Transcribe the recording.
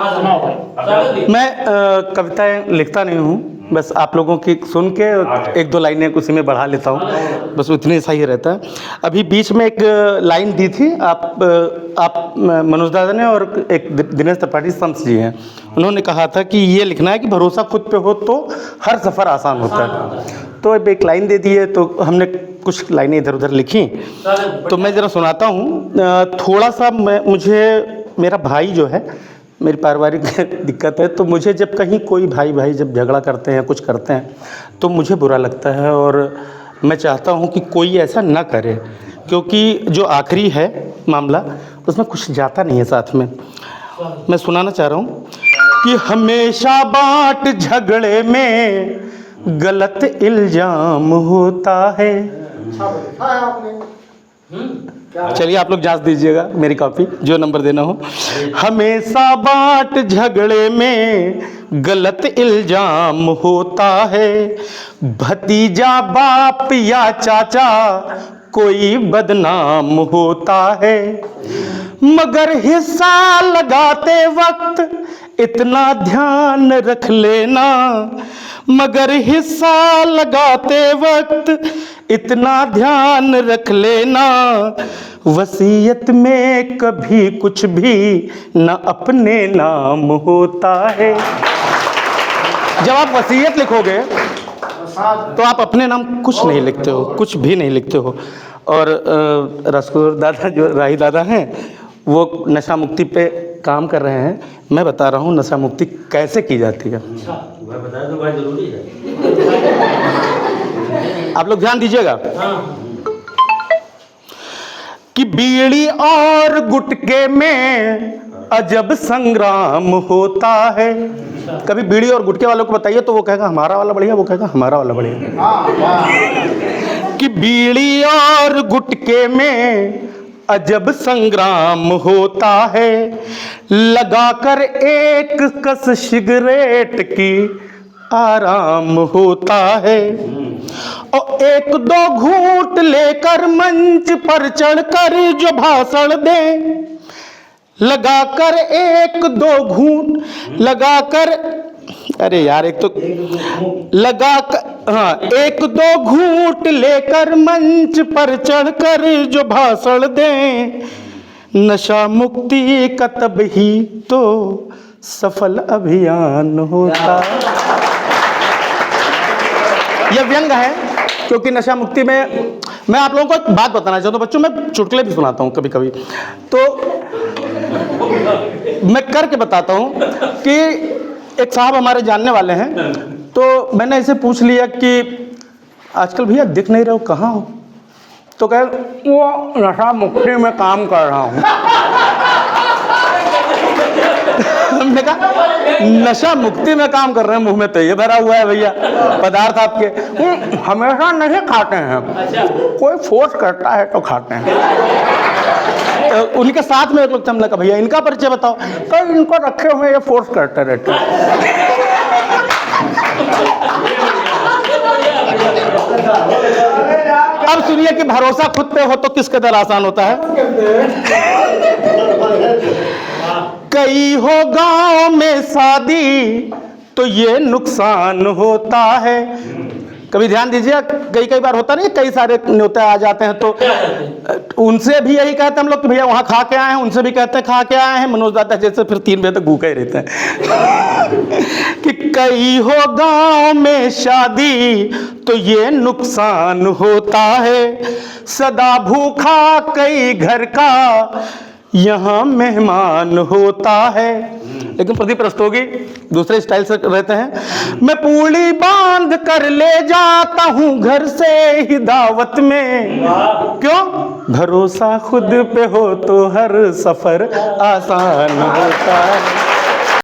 मैं कविताएं लिखता नहीं हूँ, बस आप लोगों की सुन के एक दो लाइनें उसी में बढ़ा लेता हूँ, बस उतने सही रहता है। अभी बीच में एक लाइन दी थी आप मनोज दादा ने और एक दिनेश त्रिपाठी शम्स जी हैं, उन्होंने कहा था कि ये लिखना है कि भरोसा खुद पे हो तो हर सफ़र आसान होता है। तो अब एक लाइन दे दी है तो हमने कुछ लाइनें इधर उधर लिखी, तो मैं ज़रा सुनाता हूँ। थोड़ा सा मुझे मेरा भाई जो है, मेरी पारिवारिक दिक्कत है, तो मुझे जब कहीं कोई भाई जब झगड़ा करते हैं कुछ करते हैं तो मुझे बुरा लगता है, और मैं चाहता हूँ कि कोई ऐसा ना करे, क्योंकि जो आखिरी है मामला उसमें कुछ जाता नहीं है साथ में। मैं सुनाना चाह रहा हूँ कि हमेशा बात झगड़े में गलत इल्ज़ाम होता है। चलिए आप लोग जांच दीजिएगा मेरी कॉपी, जो नंबर देना हो। हमेशा बात झगड़े में गलत इल्जाम होता है, भतीजा बाप या चाचा कोई बदनाम होता है, मगर हिस्सा लगाते वक्त इतना ध्यान रख लेना, मगर हिस्सा लगाते वक्त इतना ध्यान रख लेना, वसीयत में कभी कुछ भी न अपने नाम होता है। जब आप वसीयत लिखोगे तो आप अपने नाम कुछ नहीं लिखते हो, कुछ भी नहीं लिखते हो। और रसगुर दादा जो राही दादा हैं वो नशा मुक्ति पे काम कर रहे हैं, मैं बता रहा हूँ नशा मुक्ति कैसे की जाती है। बताया तो भाई जरूरी है। आप लोग ध्यान दीजिएगा कि बीड़ी और गुटके में अजब संग्राम होता है। कभी बीड़ी और गुटके वालों को बताइए तो वो कहेगा हमारा वाला बढ़िया, वो कहेगा हमारा वाला बढ़िया। कि बीड़ी और गुटके में अजब संग्राम होता है, लगाकर एक कस सिगरेट की आराम होता है, और एक दो घूंट लेकर मंच पर चढ़कर जो भाषण दे, लगाकर एक दो घूंट लगाकर, अरे यार एक तो लगाकर, हाँ, एक दो घूंट लेकर मंच पर चढ़कर जो भाषण दे, नशा मुक्ति का तब ही तो सफल अभियान होता। यह व्यंग है, क्योंकि नशा मुक्ति में मैं आप लोगों को एक बात बताना चाहता हूँ। बच्चों, मैं चुटकुले भी सुनाता हूँ कभी कभी, तो मैं करके बताता हूँ कि एक साहब हमारे जानने वाले हैं, तो मैंने इसे पूछ लिया कि आजकल भैया दिख नहीं रहे हो, कहाँ हो? तो कहे वो नशा मुक्ति में काम कर रहा हूँ। हमने कहा नशा मुक्ति में काम कर रहे हैं, मुंह में तो ये भरा हुआ है भैया पदार्थ आपके। हमेशा नहीं खाते हैं, कोई फोर्स करता है तो खाते हैं। उनके साथ में एक लोग हमने कहा भैया इनका परिचय बताओ, तो इनको रखे हुए ये फोर्स करते रहते हैं। अब सुनिए कि भरोसा खुद पे हो तो किस कदर आसान होता है। कई हो गांव में शादी तो ये नुकसान होता है। कभी ध्यान दीजिए, कई बार होता नहीं, कई सारे न्योते आ जाते हैं तो उनसे भी यही कहते हैं हम लोग कि भैया वहाँ खा के आए हैं, उनसे भी कहते हैं खा के आए हैं। मनोज दादा जैसे फिर 3 बजे तक भूखे ही रहते हैं। कि कई हो गांव में शादी तो ये नुकसान होता है, सदा भूखा कई घर का यहाँ मेहमान होता है। लेकिन प्रदीप रस्तोगी दूसरे स्टाइल से रहते हैं। मैं पूड़ी बांध कर ले जाता हूँ घर से ही दावत में, क्यों? भरोसा खुद पे हो तो हर सफर आसान होता है।